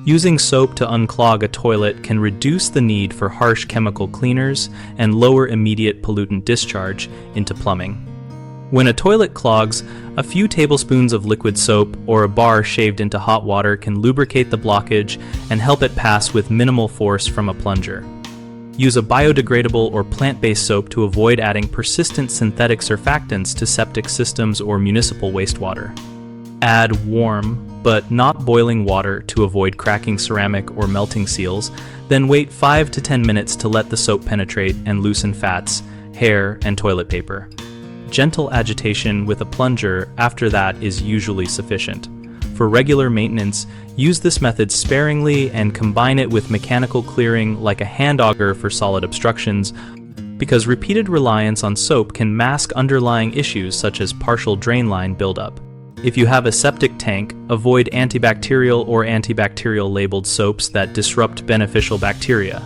Using soap to unclog a toilet can reduce the need for harsh chemical cleaners and lower immediate pollutant discharge into plumbing. When a toilet clogs, a few tablespoons of liquid soap or a bar shaved into hot water can lubricate the blockage and help it pass with minimal force from a plunger. Use a biodegradable or plant-based soap to avoid adding persistent synthetic surfactants to septic systems or municipal wastewater. Add warm, but not boiling water to avoid cracking ceramic or melting seals, then wait 5 to 10 minutes to let the soap penetrate and loosen fats, hair, and toilet paper. Gentle agitation with a plunger after that is usually sufficient. For regular maintenance, use this method sparingly and combine it with mechanical clearing like a hand auger for solid obstructions, because repeated reliance on soap can mask underlying issues such as partial drain line buildup. If you have a septic tank, avoid antibacterial or antibacterial labeled soaps that disrupt beneficial bacteria.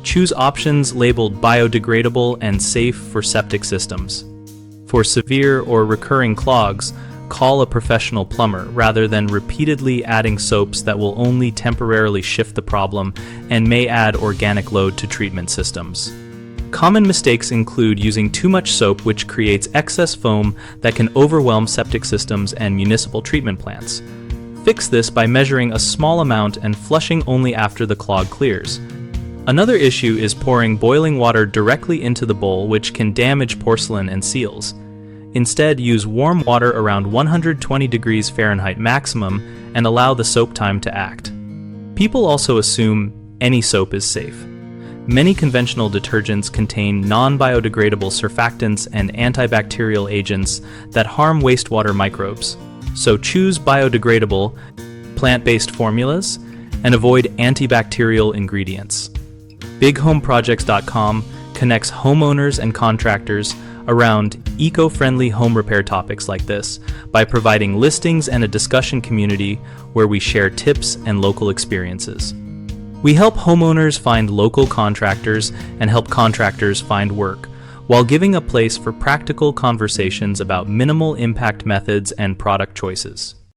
Choose options labeled biodegradable and safe for septic systems. For severe or recurring clogs, call a professional plumber rather than repeatedly adding soaps that will only temporarily shift the problem and may add organic load to treatment systems. Common mistakes include using too much soap, which creates excess foam that can overwhelm septic systems and municipal treatment plants. Fix this by measuring a small amount and flushing only after the clog clears. Another issue is pouring boiling water directly into the bowl, which can damage porcelain and seals. Instead, use warm water around 120 degrees Fahrenheit maximum and allow the soap time to act. People also assume any soap is safe. Many conventional detergents contain non-biodegradable surfactants and antibacterial agents that harm wastewater microbes. So choose biodegradable, plant-based formulas and avoid antibacterial ingredients. BigHomeProjects.com connects homeowners and contractors around eco-friendly home repair topics like this by providing listings and a discussion community where we share tips and local experiences. We help homeowners find local contractors and help contractors find work, while giving a place for practical conversations about minimal impact methods and product choices.